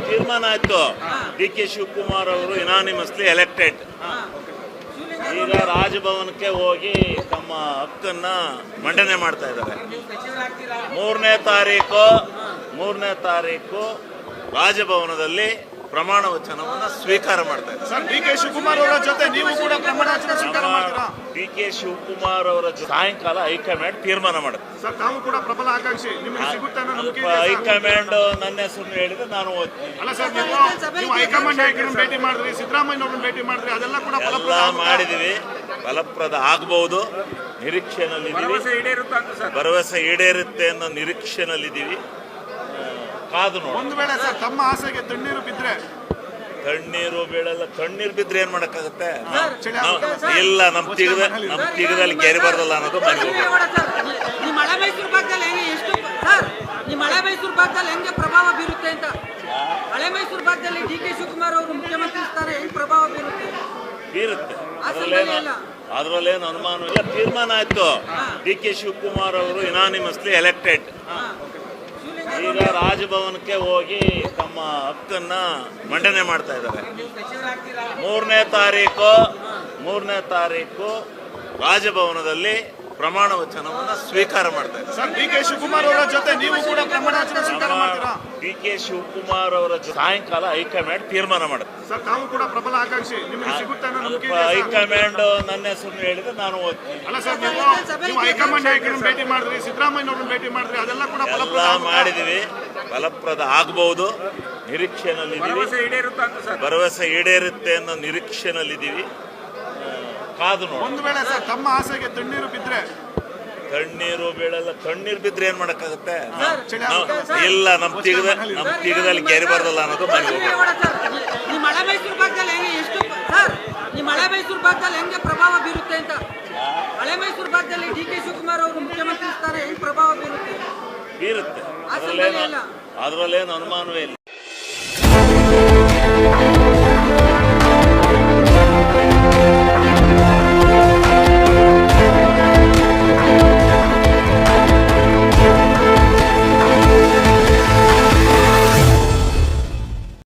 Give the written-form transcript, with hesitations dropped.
ತೀರ್ಮಾನ ಆಯ್ತು. D K Shivakumar ಅವರು ಇನಾನಿಮಸ್ಲಿ ಎಲೆಕ್ಟೆಡ್. ಈಗ ರಾಜಭವನಕ್ಕೆ ಹೋಗಿ ತಮ್ಮ ಹಕ್ಕನ್ನ ಮಂಡನೆ ಮಾಡ್ತಾ ಇದ್ದಾರೆ. 3ನೇ ತಾರೀಕು ರಾಜಭವನದಲ್ಲಿ ಪ್ರಮಾಣ ವಚನವನ್ನು ಸ್ವೀಕಾರ ಮಾಡ್ತಾ ಇದ್ದಾರೆ. ಸರ್, ಡಿ ಕೆ ಶಿವಕುಮಾರ್ ಅವರ ಜೊತೆ ನೀವು ಕೂಡ ಪ್ರಮಾಣ ವಚನ ಸ್ವೀಕಾರ ಮಾಡ್ತೀರಾ? ಡಿ ಕೆ ಶಿವಕುಮಾರ್ ಅವರ ಸಾಯಂಕಾಲ ಹೈಕಮಾಂಡ್ ತೀರ್ಮಾನ ಮಾಡುತ್ತೆ. ಸರ್, ತಾವು ಕೂಡ ಪ್ರಬಲ ಆಕಾಂಕ್ಷಿ, ನಿಮಗೆ ಸಿಗುತ್ತೆ ಅನ್ನೋ ನಂಬಿಕೆ ಇದೆ? ಹೈಕಮಾಂಡ್ ನನ್ನ ಹೆಸರು ಹೇಳಿದ್ರೆ ನಾನು ಓದ್ತೀನಿ. ಅಲ್ಲ ಸರ್, ನೀವು ಹೈಕಮಾಂಡ್ ನಾಯಕರನ್ನು ಭೇಟಿ ಮಾಡಿದ್ರಿ, ಸಿದ್ದರಾಮಯ್ಯ ಅವ್ರನ್ನ ಭೇಟಿ ಮಾಡಿದ್ರಿ, ಅದೆಲ್ಲ ಕೂಡ ಎಲ್ಲ ಮಾಡಿದೀವಿ. ಫಲಪ್ರದ ಆಗಬಹುದು, ನಿರೀಕ್ಷೆನಲ್ಲಿದ್ದೀವಿ. ಭರವಸೆ ಈಡೇರುತ್ತೆ ಅನ್ನೋ ನಿರೀಕ್ಷೆನಲ್ಲಿದ್ದೀವಿ. ಕಾದು ನೋಡಿ. ಒಂದು ವೇಳೆ ಸರ್ ತಮ್ಮ ಆಸೆಗೆ ತಣ್ಣೀರು ಬಿದ್ರೆ? ತಣ್ಣೀರು ಬೀಳಲ್ಲ. ತಣ್ಣೀರು ಬಿದ್ರೆ ಏನ್ ಮಾಡಕ್ಕಾಗತ್ತೆ? ಇಲ್ಲ, ನಮ್ ತೀಗದಲ್ಲಿ ಕೆರೆ ಬರಲ್ಲ ಅನ್ನೋದು ಮನೆ. ಈ ಮಳೆ ಮೈಸೂರು ಭಾಗದಲ್ಲಿ ಹೆಂಗೆ ಪ್ರಭಾವ ಬೀರುತ್ತೆ ಅಂತ? ಮಳೆ ಮೈಸೂರು ಭಾಗದಲ್ಲಿ ಡಿ ಕೆ ಶಿವಕುಮಾರ್ ಅವರು ಮುಖ್ಯಮಂತ್ರಿ ಇರ್ತಾರೆ, ಹೆಂಗ್ ಪ್ರಭಾವ ಬೀರುತ್ತೆ? ಅದ್ರಲ್ಲೇನು ಅನುಮಾನವಿಲ್ಲ. ತೀರ್ಮಾನ ಆಯ್ತು. ಡಿ ಕೆ ಶಿವಕುಮಾರ್ ಅವರು ಇನಾನಿಮಸ್ಲಿ ಎಲೆಕ್ಟೆಡ್. ಈಗ ರಾಜಭವನಕ್ಕೆ ಹೋಗಿ ತಮ್ಮ ಹಕ್ಕನ್ನ ಮಂಡನೆ ಮಾಡ್ತಾ ಇದ್ದಾರೆ. 3ನೇ ತಾರೀಕು ರಾಜಭವನದಲ್ಲಿ ಪ್ರಮಾಣ ವಚನವನ್ನು ಸ್ವೀಕಾರ ಮಾಡ್ತಾ ಇದ್ದಾರೆ. ಸರ್, ಡಿ ಕೆ ಶಿವಕುಮಾರ್ ಅವರ ಜೊತೆ ನೀವು ಕೂಡ ಪ್ರಮಾಣ ವಚನ ಸ್ವೀಕಾರ ಮಾಡ್ತೀರಾ? ಡಿ ಕೆ ಶಿವಕುಮಾರ್ ಅವರ ಸಾಯಂಕಾಲ ಹೈಕಮಾಂಡ್ ತೀರ್ಮಾನ ಮಾಡುತ್ತೆ. ಸರ್, ತಾವು ಕೂಡ ಪ್ರಬಲ ಆಕಾಂಕ್ಷಿ, ನಿಮಗೆ ಸಿಗುತ್ತೆ ಅನ್ನೋ ನಂಬಿಕೆ ಇದೆ? ಹೈಕಮಾಂಡ್ ನನ್ನ ಹೆಸರು ಹೇಳಿದ್ರೆ ನಾನು ಓದ್ತೀನಿ. ಅಲ್ಲ ಸರ್, ನೀವು ಹೈಕಮಾಂಡ್ ನಾಯಕರನ್ನು ಭೇಟಿ ಮಾಡಿದ್ರಿ, ಸಿದ್ದರಾಮಯ್ಯ ಅವ್ರನ್ನ ಭೇಟಿ ಮಾಡಿದ್ರಿ, ಅದೆಲ್ಲ ಕೂಡ ಎಲ್ಲ ಮಾಡಿದೀವಿ. ಫಲಪ್ರದ ಆಗಬಹುದು, ನಿರೀಕ್ಷೆನಲ್ಲಿದ್ದೀವಿ. ಭರವಸೆ ಈಡೇರುತ್ತೆ ಅನ್ನೋ ನಿರೀಕ್ಷೆನಲ್ಲಿದ್ದೀವಿ. ಕಾದು ನೋಡಿ. ಒಂದು ವೇಳೆ ಸರ್ ತಮ್ಮ ಆಸೆಗೆ ತಣ್ಣೀರು ಬಿದ್ರೆ? ತಣ್ಣೀರು ಬೀಳಲ್ಲ. ತಣ್ಣೀರು ಬಿದ್ರೆ ಏನ್ ಮಾಡಕ್ಕಾಗತ್ತೆ? ಇಲ್ಲ, ನಮ್ ತೀಗದಲ್ಲಿ ಕೆರೆ ಬರಲ್ಲ ಅನ್ನೋದು ಮನೆ. ಈ ಮಳೆ ಮೈಸೂರು ಭಾಗದಲ್ಲಿ ಹೆಂಗೆ ಪ್ರಭಾವ ಬೀರುತ್ತೆ ಅಂತ? ಮಳೆ ಮೈಸೂರು ಭಾಗದಲ್ಲಿ ಡಿ ಕೆ ಶಿವಕುಮಾರ್ ಅವರು ಮುಖ್ಯಮಂತ್ರಿ ಇರ್ತಾರೆ, ಹೆಂಗ್ ಪ್ರಭಾವ ಬೀರುತ್ತೆ? ಅದ್ರಲ್ಲೇನು ಅನುಮಾನವೇ ಇಲ್ಲ.